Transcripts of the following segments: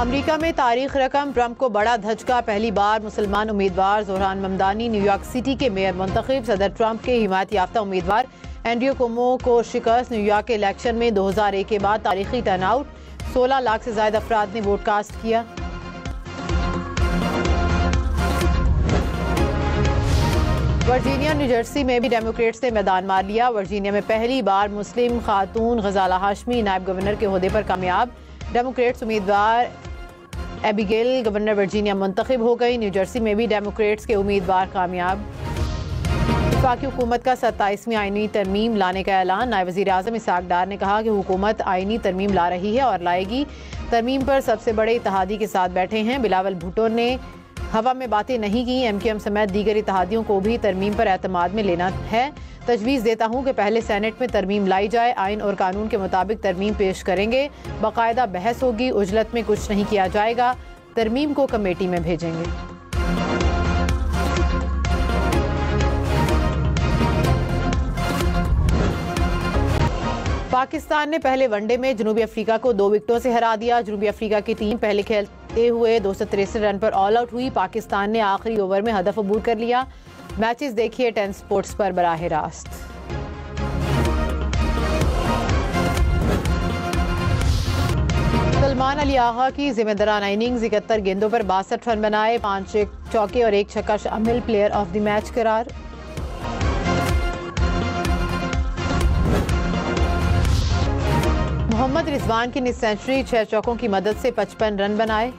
America में तारीख रकम, ट्रंप को बड़ा धचका। पहली बार मुसलमान उम्मीदवार जोहरान ममदानी न्यूयॉर्क सिटी के मेयर मुंतखब। सदर ट्रंप के हिमायत याफ्ता उम्मीदवार एंड्रयू कुओमो को शिकस्त। न्यूयॉर्क के इलेक्शन में 2001 के बाद तारीखी टर्नआउट, 16 लाख से ज्यादा अफराद ने वोट कास्ट किया। वर्जीनिया, न्यू जर्सी में भी डेमोक्रेट्स ने मैदान मार लिया। वर्जीनिया में पहली बार मुस्लिम खातून गजाला हाशमी नायब गवर्नर के ओहदे पर कामयाब। डेमोक्रेट्स उम्मीदवार एबिगेल गवर्नर वर्जीनिया मुंतखब हो गई। न्यू जर्सी में भी डेमोक्रेट्स के उम्मीदवार कामयाब। वफाकी हुकूमत का 27वीं आईनी तरमीम लाने का ऐलान। नायब वज़ीर आज़म इसहाक डार ने कहा कि हुकूमत आईनी तरमीम ला रही है और लाएगी। तरमीम पर सबसे बड़े इत्तेहादी के साथ बैठे हैं। बिलावल भुट्टो ने हवा में बातें नहीं की। MKM समेत दीगर इत्तेहादियों को भी तरमीम पर एतमाद में लेना है। तजवीज़ देता हूँ कि पहले सेनेट में तरमीम लाई जाए। आइन और कानून के मुताबिक तरमीम पेश करेंगे। बाकायदा बहस होगी। उजलत में कुछ नहीं किया जाएगा। तरमीम को कमेटी में भेजेंगे। पाकिस्तान ने पहले वनडे में जनूबी अफ्रीका को 2 विकेटों से हरा दिया। जनूबी अफ्रीका की टीम पहले खेलते हुए 263 रन पर ऑल आउट हुई। पाकिस्तान ने आखिरी ओवर में हदफ अबूर कर लिया। मैचेस देखिए 10 स्पोर्ट्स पर बराह रास्त। सलमान अली आगा की जिम्मेदाराना इनिंग्स, 71 गेंदों पर 62 रन बनाए। 5 चौके और 1 छक्का शामिल। प्लेयर ऑफ द मैच करार। मोहम्मद रिजवान की 9वीं सेंचुरी, 6 चौकों की मदद से 55 रन बनाए।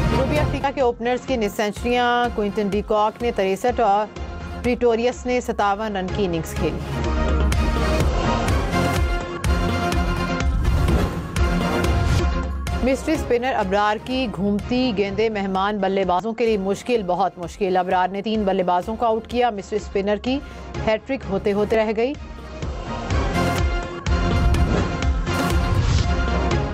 जनूबी अफ्रीका के ओपनर्स की 9 सेंचुरियां। क्विंटन डी कॉक ने 63 और प्रिटोरियस ने 57 रन की इनिंग्स खेली। मिस्ट्री स्पिनर अबरार की घूमती गेंदें मेहमान बल्लेबाजों के लिए मुश्किल, बहुत मुश्किल। अबरार ने 3 बल्लेबाजों को आउट किया। मिस्ट्री स्पिनर की हैट्रिक होते होते रह गई।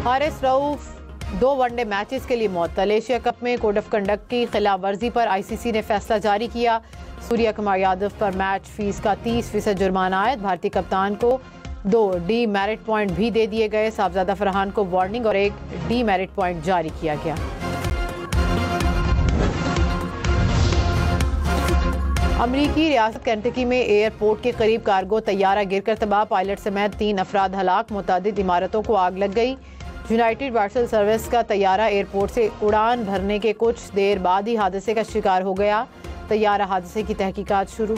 हारिस रऊफ 2 वनडे मैचेस के लिए मुअत्तल। एशिया कप में कोड ऑफ कंडक्ट की खिलाफ वर्जी पर ICC ने फैसला जारी किया। सूर्या कुमार यादव पर मैच फीस का 30% जुर्माना आयद। भारतीय कप्तान को 2 डीमेरिट पॉइंट भी दे दिए गए। साहबजादा फरहान को वार्निंग और 1 डीमेरिट पॉइंट जारी किया गया। अमरीकी रियासत केंटकी में एयरपोर्ट के करीब कार्गो तैयारा गिरकर तबाह। पायलट समेत 3 अफराद हलाक। मुतादिद इमारतों को आग लग गई। यूनाइटेड पार्सल सर्विस का तैयारा एयरपोर्ट से उड़ान भरने के कुछ देर बाद ही हादसे का शिकार हो गया। तैयारा हादसे की तहकीकात शुरू।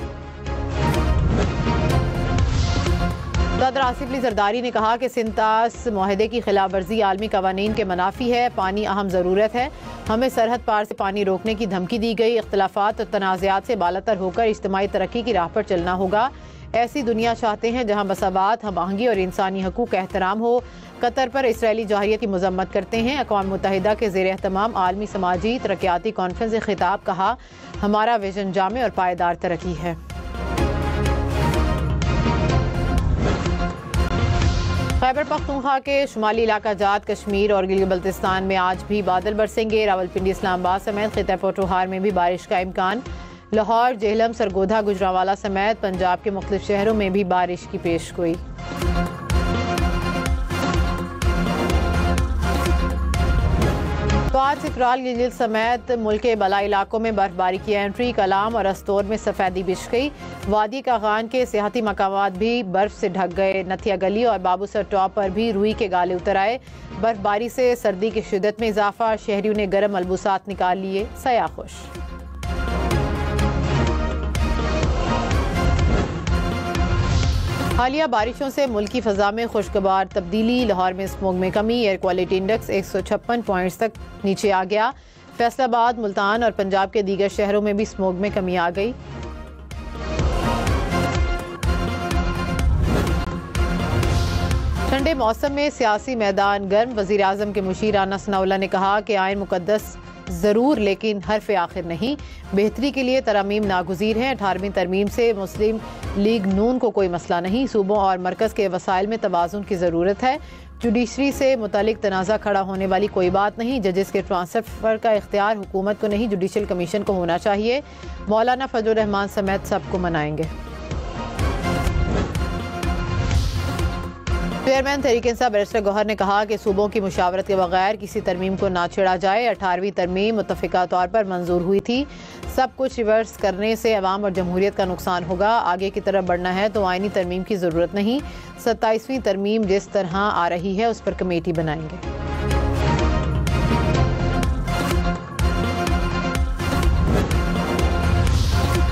सदर आसिफ अली जरदारी ने कहा कि सिंतास मुआहदे की खिलाफ वर्जी आलमी कवानीन के मुनाफी है। पानी अहम ज़रूरत है। हमें सरहद पार से पानी रोकने की धमकी दी गई। इख्तलाफात और तनाज़ात से बालातर होकर इज्तिमाई तरक्की की राह पर चलना होगा। ऐसी दुनिया चाहते हैं जहाँ मसावात, हम आहंगी और इंसानी हकूक़ का एहतराम हो। कतर पर इसराइली जवाहियत की मजम्मत करते हैं। अक़वाम मुत्तहिदा के ज़ेर एहतमाम आलमी समाजी तरक्याती कॉन्फ्रेंस से खिताब। कहा, हमारा विजन जामे और पायदार तरक्की है। खैबर पख्तूनख्वा के शुमाली इलाका जात कश्मीर और गिलगित बल्तिस्तान में आज भी बादल बरसेंगे। रावलपिंडी, इस्लामाबाद समेत खित्ते पोठोहार में भी बारिश का इम्कान। लाहौर, जेहलम, सरगोधा, गुजरांवाला समेत पंजाब के मुख्तलिफ शहरों में भी बारिश की पेशगोई। तो आज चित्राल, गिलगित समेत मुल्क के बलाई इलाकों में बर्फबारी की एंट्री। कलाम और अस्तौर में सफेदी बिछ गई। वादी कागान के सियाहती मकामात भी बर्फ से ढक गए। नथिया गली और बाबूसर टॉप पर भी रुई के गाले उतर आए। बर्फबारी से सर्दी की शिद्दत में इजाफा। शहरियों ने गर्म मलबूसात निकाल लिए। सयाह खुश। हालिया बारिशों से मुल्क की फ़ज़ा में खुशगवार तब्दीली। लाहौर में स्मोग में कमी। एयर क्वालिटी इंडेक्स 156 पॉइंट्स तक नीचे आ गया। फैसलाबाद, मुल्तान और पंजाब के दीगर शहरों में भी स्मोग में कमी आ गई। ठंडे मौसम में सियासी मैदान गर्म। वज़ीर आज़म के मुशीर राना सनाउल्लाह ने कहा कि आइन मुकद्दस ज़रूर लेकिन हरफ आखिर नहीं। बेहतरी के लिए तरमीम नागुज़ीर हैं। 18वीं तरमीम से मुस्लिम लीग नून को कोई मसला नहीं। सूबों और मरकज़ के वसाइल में तवाज़ुन की ज़रूरत है। जुडिशरी से मुतालिक तनाज़ा खड़ा होने वाली कोई बात नहीं। जजेस के ट्रांसफ़र का इख्तियार हुकूमत को नहीं, जुडिशल कमीशन को होना चाहिए। मौलाना फजलुर रहमान समेत सबको मनाएंगे। चेयरमैन तहरीक इंसाफ बैरिस्टर गौहर ने कहा कि सूबों की मुशावरत के बगैर किसी तरमीम को ना छेड़ा जाए। 18वीं तरमीम मुत्तफ़िका तौर पर मंजूर हुई थी। सब कुछ रिवर्स करने से अवाम और जमहूरियत का नुकसान होगा। आगे की तरफ बढ़ना है तो आईनी तरमीम की ज़रूरत नहीं। 27वीं तरमीम जिस तरह आ रही है उस पर कमेटी बनाएंगे।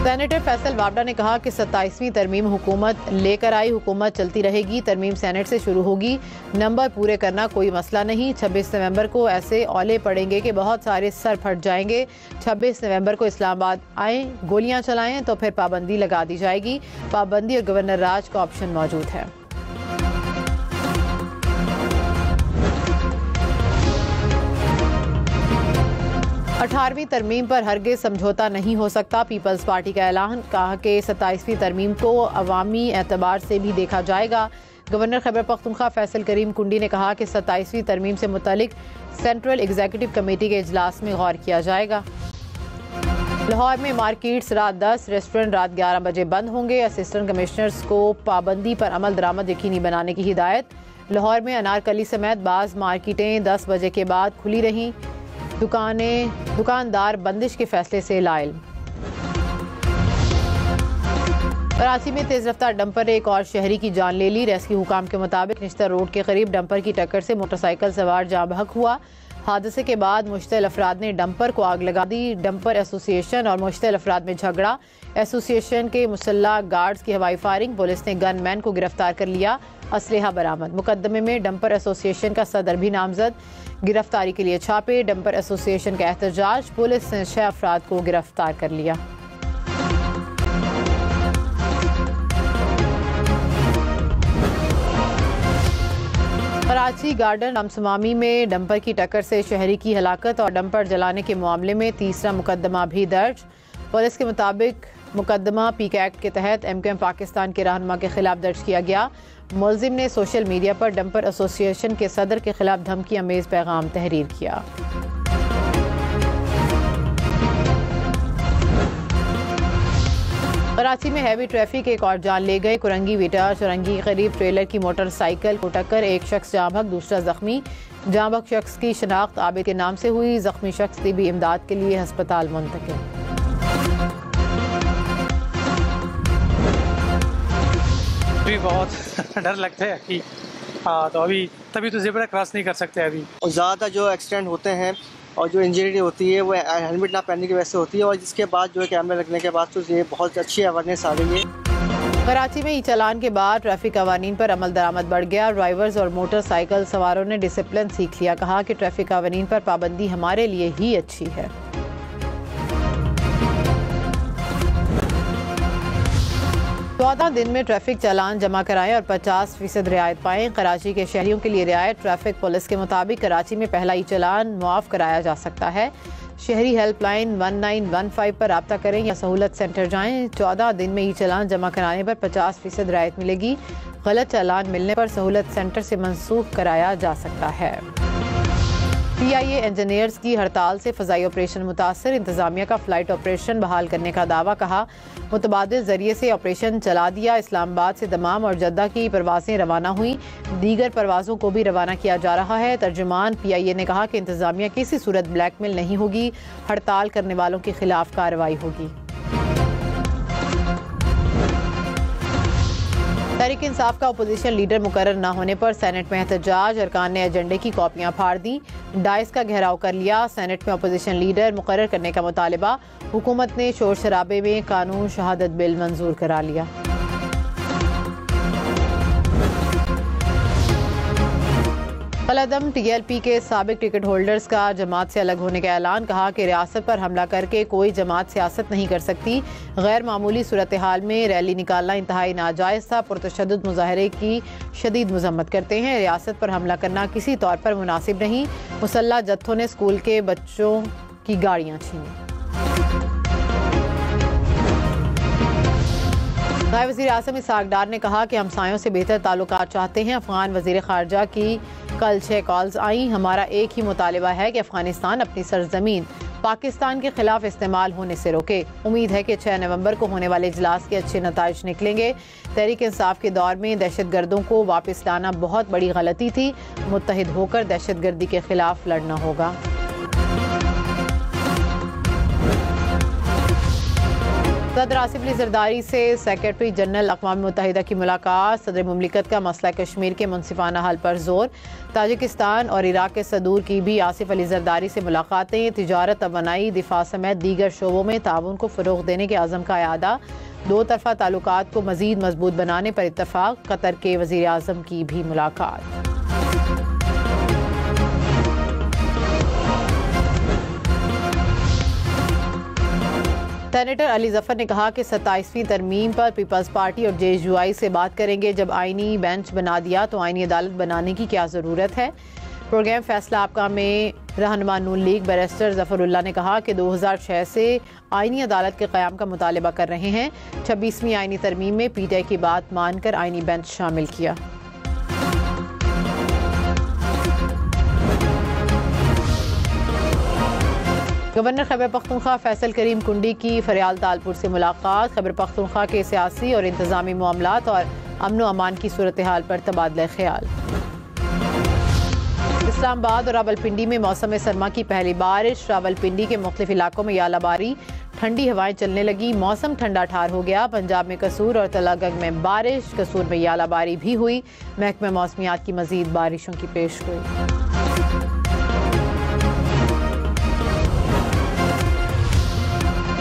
सेनेटर फैसल वावडा ने कहा कि 27वीं तरमीम हुकूमत लेकर आई, हुकूमत चलती रहेगी। तरमीम सेनेट से शुरू होगी। नंबर पूरे करना कोई मसला नहीं। 26 नवंबर को ऐसे औले पड़ेंगे कि बहुत सारे सर फट जाएंगे। 26 नवंबर को इस्लामाबाद आएँ, गोलियां चलाएं तो फिर पाबंदी लगा दी जाएगी। पाबंदी और गवर्नर राज का ऑप्शन मौजूद है। अठारहवीं तरमीम पर हरगिज़ समझौता नहीं हो सकता। पीपल्स पार्टी का ऐलान। कहा कि 27वीं तरमीम को अवामी एतबार से भी देखा जाएगा। गवर्नर खैबर पख्तूनख्वा फैसल करीम कुंडी ने कहा कि 27वीं तरमीम से मुतालिक सेंट्रल एग्जीक्यूटिव कमेटी के इजलास में गौर किया जाएगा। लाहौर में मार्केट्स रात 10, रेस्टोरेंट रात 11 बजे बंद होंगे। असिस्टेंट कमिश्नर्स को पाबंदी पर अमल दरामद यकीनी बनाने की हिदायत। लाहौर में अनारकली समेत बाज़ मार्केटें 10 बजे के बाद खुली रहीं। दुकानदार बंदिश के फैसले से लाइल। कराची में तेज रफ्तार डंपर ने एक और शहरी की जान ले ली। रेस्क्यू हुकाम के मुताबिक निश्तर रोड के करीब डंपर की टक्कर से मोटरसाइकिल सवार जाँ बहक हुआ। हादसे के बाद मुश्तल अफराद ने डंपर को आग लगा दी। डंपर एसोसिएशन और मुश्तल अफराद में झगड़ा। एसोसिएशन के मुसल्ला गार्ड्स की हवाई फायरिंग। पुलिस ने गनमैन को गिरफ्तार कर लिया। असलहा बरामद। मुकदमे में डंपर एसोसिएशन का सदर भी नामजद। गिरफ्तारी के लिए छापे। डंपर एसोसिएशन का एहतजाज। पुलिस ने 6 अफराद को गिरफ्तार कर लिया। कराची गार्डन रामसमामी में डंपर की टक्कर से शहरी की हलाकत और डंपर जलाने के मामले में तीसरा मुकदमा भी दर्ज। पुलिस के मुताबिक मुकदमा पीक एक्ट के तहत MQM पाकिस्तान के रहनुमा के खिलाफ दर्ज किया गया। मुलजिम ने सोशल मीडिया पर डंपर एसोसिएशन के सदर के खिलाफ धमकी अमेज पैगाम तहरीर किया। कराची में हैवी ट्रैफिक एक और जान ले गए। कुरंगी वीटा चुरंगी करीब ट्रेलर की मोटरसाइकिल को टक्कर। एक शख्स जाँ बहक, दूसरा जख्मी। जाँ बहक शख्स की शनाख्त आबिद के नाम से हुई। जख्मी शख्स तिब्बी इमदाद के लिए अस्पताल मुंतकिल। भी बहुत डर लगता है कि तो अभी तभी तो ज़ेब्रा क्रॉस नहीं कर सकते अभी। और ज़्यादा जो एक्सीडेंट होते हैं और जो इंजरी होती है वो हेलमेट ना पहनने की वजह से होती है। और जिसके बाद जो है कैमरे लगने के बाद तो ये बहुत अच्छी अवेयरनेस आ गई है। कराची में ई चालान के बाद ट्रैफिक कवानीन पर अमल दरामद बढ़ गया। ड्राइवर्स और मोटरसाइकिल सवारों ने डिसिप्लिन सीख लिया। कहा कि ट्रैफिक कवानीन पर पाबंदी हमारे लिए ही अच्छी है। 14 दिन में ट्रैफिक चालान जमा कराएं और 50% रियायत पाएं। कराची के शहरियों के लिए रियायत। ट्रैफिक पुलिस के मुताबिक कराची में पहला ई चालान मुआफ कराया जा सकता है। शहरी हेल्पलाइन 1915 पर रब्ता करें या सहूलत सेंटर जाएं। 14 दिन में ई चालान जमा कराने पर 50% रियायत मिलेगी। गलत चालान मिलने पर सहूलत सेंटर से मनसूख कराया जा सकता है। PIA इंजीनियर्स की हड़ताल से फ़ज़ाई ऑपरेशन मुतासर। इंतज़ामिया का फ़्लाइट ऑपरेशन बहाल करने का दावा। कहा मुतबादिल ज़रिए से ऑपरेशन चला दिया। इस्लामाबाद से दमाम और जद्दा की परवाज़ें रवाना हुई। दीगर परवाज़ों को भी रवाना किया जा रहा है। तर्जुमान PIA ने कहा कि इंतज़ामिया किसी सूरत ब्लैकमेल नहीं होगी। हड़ताल करने वालों के खिलाफ कार्रवाई होगी। तहरीक इंसाफ का अपोजिशन लीडर मुकर्रर न होने पर सेनेट में एहतजाज। अरकान ने एजेंडे की कॉपियां फाड़ दी। डाइस का घेराव कर लिया। सेनेट में अपोजिशन लीडर मुकर्रर करने का मुतालबा। हुकूमत ने शोर शराबे में कानून शहादत बिल मंजूर करा लिया। कलअदम TLP के साबिक टिकट होल्डर्स का जमात से अलग होने का ऐलान। कहा कि रियासत पर हमला करके कोई जमात सियासत नहीं कर सकती। गैर मामूली सूरत हाल में रैली निकालना इंतहाई नाजायज़ था। पुरतशद्दुद मुजाहरे की शदीद मजम्मत करते हैं। रियासत पर हमला करना किसी तौर पर मुनासिब नहीं। मुसल्ला जत्थों ने स्कूल के बच्चों की गाड़ियाँ छीनी। नायब वज़ीर आज़म इसहाक़ डार ने कहा कि हमसायों से बेहतर ताल्लुकात चाहते हैं। अफ़गान वज़ीर ख़ारजा की कल 6 कॉल्स आई। हमारा एक ही मुतालिबा है कि अफ़गानिस्तान अपनी सरज़मीन पाकिस्तान के खिलाफ इस्तेमाल होने से रोके। उम्मीद है कि 6 नवंबर को होने वाले इजलास के अच्छे नताइज निकलेंगे। तहरीक इंसाफ के दौर में दहशतगर्दों को वापस लाना बहुत बड़ी गलती थी। मुत्तहिद होकर दहशतगर्दी के खिलाफ लड़ना होगा। सदर आसिफ अली जरदारी से सेक्रेटरी जनरल अक़वाम मुत्तहिदा की मुलाकात। सदर मुमलिकत का मसला कश्मीर के मुनसिफाना हल पर जोर। ताजिकिस्तान और इराक के सदूर की भी आसिफ अली जरदारी से मुलाकातें। तिजारत, तवानाई, दिफा समेत दीगर शोबों में ताउन को फ़रोग़ देने के आज़म का इआदा। दो तरफ़ा ताल्लुकात को मज़ीद मजबूत बनाने पर इत्तफ़ाक़। कतर के वज़ीर आज़म की भी मुलाकात। सेनेटर अली जफर ने कहा कि 27वीं तरमीम पर पीपल्स पार्टी और JUI से बात करेंगे। जब आईनी बेंच बना दिया तो आईनी अदालत बनाने की क्या ज़रूरत है। प्रोग्राम फैसला आपका में रहनुमा नून लीग बैरिस्टर जफरुल्लाह ने कहा कि 2006 से आईनी अदालत के क़याम का मुतालबा कर रहे हैं। 26वीं आईनी तरमीम में PTI की बात मानकर आईनी बेंच शामिल किया। गवर्नर खैबर पख्तूनख्वा फैसल करीम कुंडी की फरियाल तालपुर से मुलाकात। खैबर पख्तूनख्वा के सियासी और इंतजामी मामलात और अमन व अमान की सूरत हाल पर तबादला ख्याल। इस्लामाबाद और रावलपिंडी में मौसम सरमा की पहली बारिश। रावलपिंडी के मुख्तलिफ इलाकों में यालाबारी, ठंडी हवाएं चलने लगी। मौसम ठंडा ठार हो गया। पंजाब में कसूर और तलागंग में बारिश। कसूर में यालाबारी भी हुई। महकमा मौसमियात की मजीद बारिशों की पेशगोई।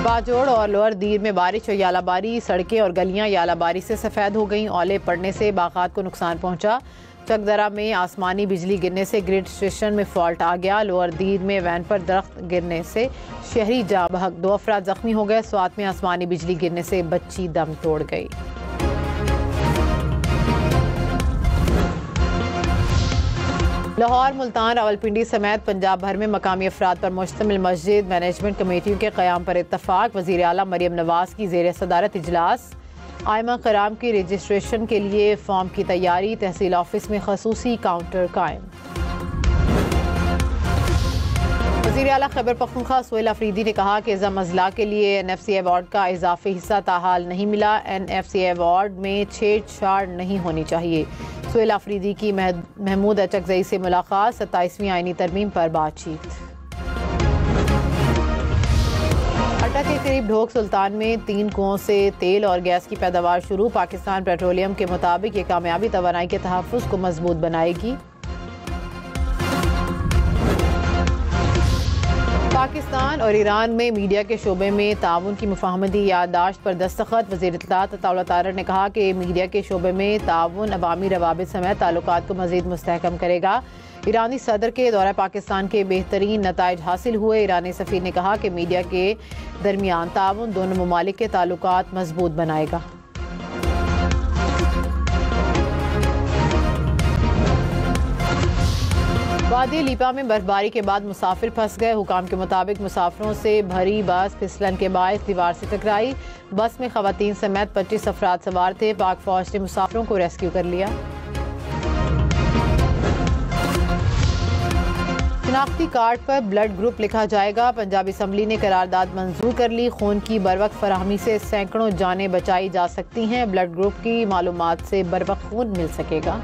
बाजोड़ और लोअर दीर में बारिश और यालाबारी। सड़कें और गलियां यालाबारी से सफ़ेद हो गईं। ओले पड़ने से बागात को नुकसान पहुंचा। चकदरा में आसमानी बिजली गिरने से ग्रिड स्टेशन में फॉल्ट आ गया। लोअर दीर में वैन पर दरख्त गिरने से शहरी जाँ बहक। 2 अफराद जख्मी हो गए। स्वात में आसमानी बिजली गिरने से बच्ची दम तोड़ गई। लाहौर, मुल्तान, रावलपिंडी समेत पंजाब भर में मकामी अफराद पर मुश्तमिल मस्जिद मैनेजमेंट कमेटियों के क़याम पर इत्तफाक। वज़ीर आला मरियम नवाज की ज़ेर सदारत इजलास। आइमा कराम की रजिस्ट्रेशन के लिए फॉर्म की तैयारी। तहसील ऑफिस में खसूसी काउंटर कायम। वज़ीर आला खैबर पख्तूनख्वा सोहेल अफरीदी ने कहा कि ज़म अज़ला के लिए NFC अवार्ड का इजाफी हिस्सा ताहाल नहीं मिला। NFC अवार्ड में छेड़छाड़ नहीं होनी चाहिए। सोहेल अफरीदी की महमूद अचकज़ई से मुलाकात। 27वीं आईनी तरमीम पर बातचीत। अटक के करीब ढोक सुल्तान में 3 कुओं से तेल और गैस की पैदावार शुरू। पाकिस्तान पेट्रोलियम के मुताबिक ये कामयाबी तवानाई के तहफ़्फ़ुज़ को मजबूत बनाएगी। पाकिस्तान और ईरान में मीडिया के शोबे में ताउन की मुफाहमती याददाश्त पर दस्तखत। वज़ीर इत्तलात अताउल्लाह तारर ने कहा कि मीडिया के शोबे में ताउन अवामी रवाबित समेत ताल्लुकात को मज़ीद मुस्तहकम करेगा। ईरानी सदर के दौरा पाकिस्तान के बेहतरीन नताइज हासिल हुए। ईरानी सफ़ीर ने कहा कि मीडिया के दरमियान ताउन दोनों ममालिक के ताल्लुकात मजबूत बनाएगा। वादी लीपा में बर्फबारी के बाद मुसाफिर फंस गए। हुकाम के मुताबिक मुसाफिरों से भरी बस फिसलन के बायस दीवार से टकराई। बस में खवातीन समेत 25 अफराद सवार थे। पाक फौज ने मुसाफिरों को रेस्क्यू कर लिया। शनाख्ती कार्ड पर ब्लड ग्रुप लिखा जाएगा। पंजाब असम्बली ने करारदाद मंजूर कर ली। खून की बरवक्त फराहमी से सैकड़ों जानें बचाई जा सकती हैं। ब्लड ग्रुप की मालूमात से बरवक्त खून मिल सकेगा।